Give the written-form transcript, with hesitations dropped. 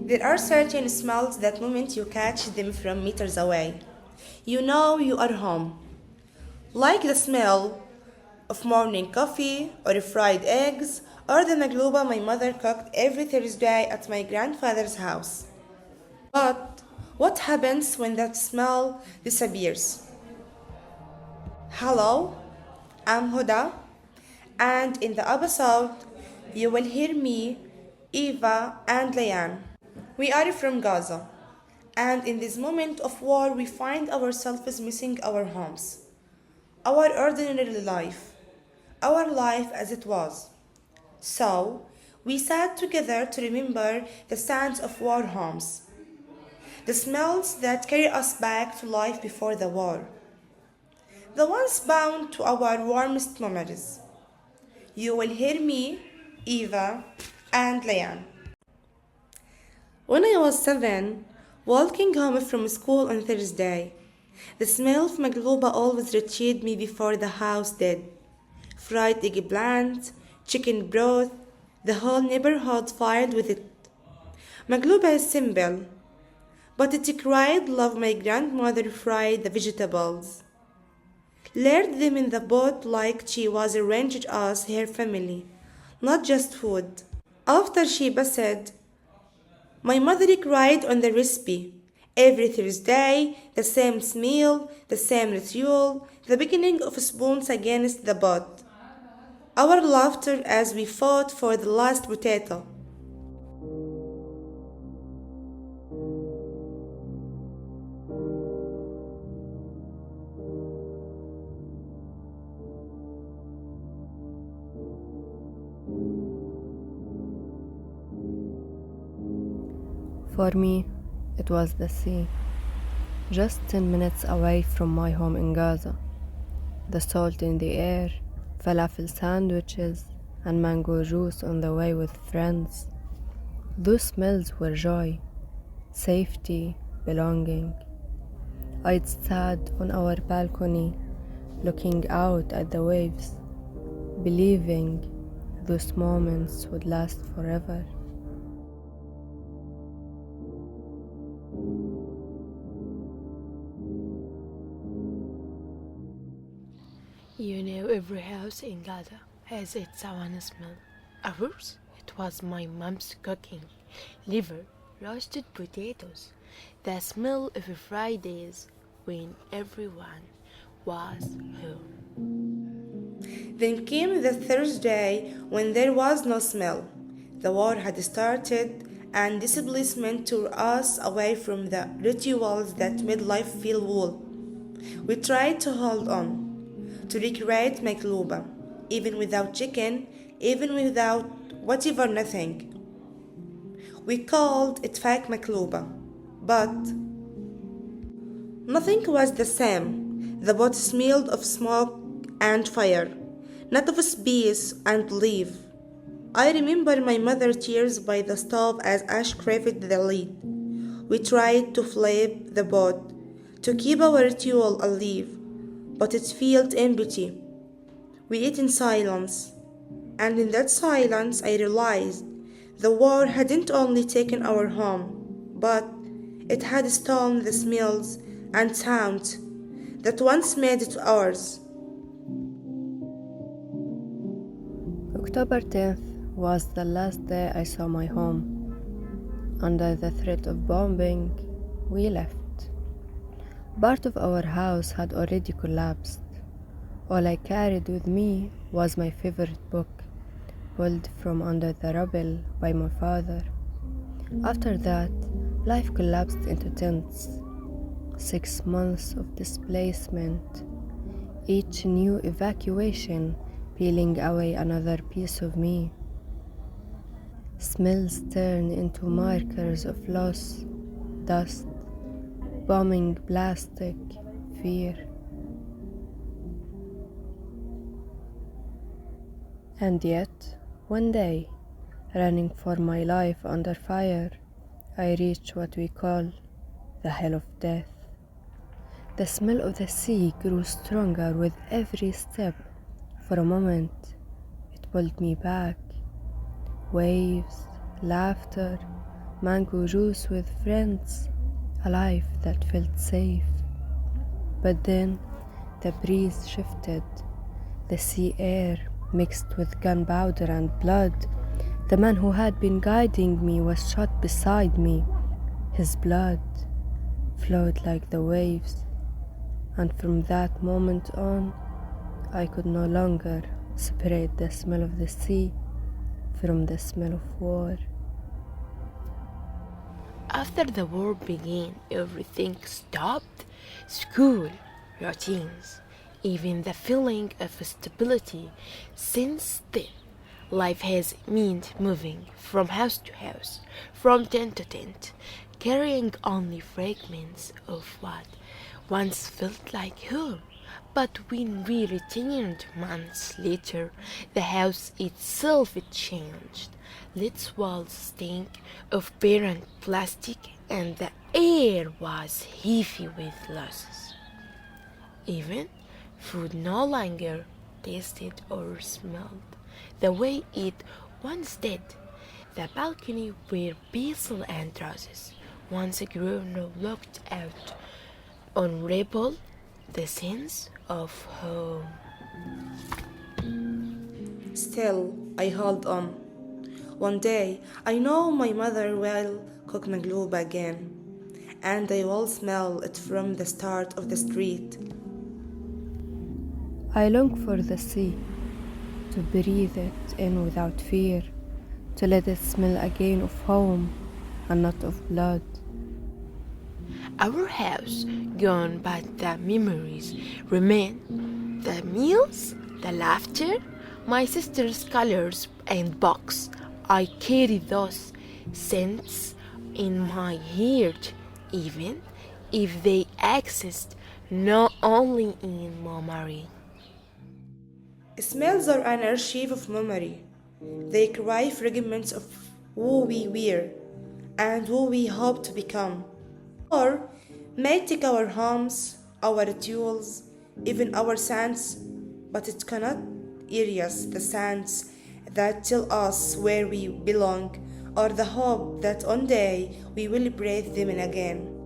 There are certain smells that moment you catch them from meters away. You know you are home. Like the smell of morning coffee or fried eggs or the maqluba my mother cooked every Thursday at my grandfather's house. But what happens when that smell disappears? Hello, I'm Huda, and in the episode, you will hear me, Eva, and Layan. We are from Gaza, and in this moment of war, we find ourselves missing our homes, our ordinary life, our life as it was. So, we sat together to remember the sounds of war homes, the smells that carry us back to life before the war, the ones bound to our warmest memories. You will hear me, Eva, and Layan. When I was 7, walking home from school on Thursday, the smell of maqluba always reached me before the house did. Fried eggplant, chicken broth, the whole neighborhood fired with it. Maqluba is simple, but it cried love my grandmother fried the vegetables. Layered them in the pot like she was arranged us her family, not just food. After she passed, my mother cried on the recipe. Every Thursday, the same smell, the same ritual, the beginning of spoons against the pot. Our laughter as we fought for the last potato. For me, it was the sea, just 10 minutes away from my home in Gaza. The salt in the air, falafel sandwiches, and mango juice on the way with friends. Those smells were joy, safety, belonging. I'd sat on our balcony, looking out at the waves, believing those moments would last forever. You know, every house in Gaza has its own smell. Ours, it was my mom's cooking. Liver, roasted potatoes, the smell of Fridays when everyone was home. Then came the Thursday when there was no smell. The war had started and displacement tore us away from the rituals that made life feel whole. We tried to hold on, to recreate maqluba, even without chicken, even without whatever nothing. We called it fake maqluba, but nothing was the same. The pot smelled of smoke and fire, not of space and belief. I remember my mother's tears by the stove as ash craved the lid. We tried to flip the pot, to keep our ritual alive, but it felt empty. We ate in silence, and in that silence I realized the war hadn't only taken our home, but it had stolen the smells and sounds that once made it ours. October 10th was the last day I saw my home. Under the threat of bombing, we left. Part of our house had already collapsed. All I carried with me was my favorite book, pulled from under the rubble by my father. After that, life collapsed into tents. 6 months of displacement, each new evacuation peeling away another piece of me. Smells turned into markers of loss, dust, bombing, plastic, fear. And yet, one day, running for my life under fire, I reached what we call the hell of death. The smell of the sea grew stronger with every step. For a moment, it pulled me back. Waves, laughter, mango juice with friends, a life that felt safe. But then the breeze shifted, the sea air mixed with gunpowder and blood. The man who had been guiding me was shot beside me. His blood flowed like the waves, and from that moment on, I could no longer separate the smell of the sea from the smell of war. After the war began, everything stopped. School, routines, even the feeling of stability. Since then, life has meant moving from house to house, from tent to tent, carrying only fragments of what once felt like home. But when we returned months later, the house itself changed. Its walls stank of burnt plastic and the air was heavy with losses. Even food no longer tasted or smelled the way it once did. The balcony where basil and roses once grew now looked out unravel the sense of home. Still, I hold on. One day, I know my mother will cook maqluba again, and I will smell it from the start of the street. I long for the sea, to breathe it in without fear, to let it smell again of home and not of blood. Our house gone, but the memories remain. The meals, the laughter, my sister's colors and books. I carry those scents in my heart, even if they exist not only in memory. Smells are an archive of memory. They carry fragments of who we were and who we hope to become. Or may take our homes, our rituals, even our scents, but it cannot erase the scents that tell us where we belong, or the hope that one day we will breathe them in again.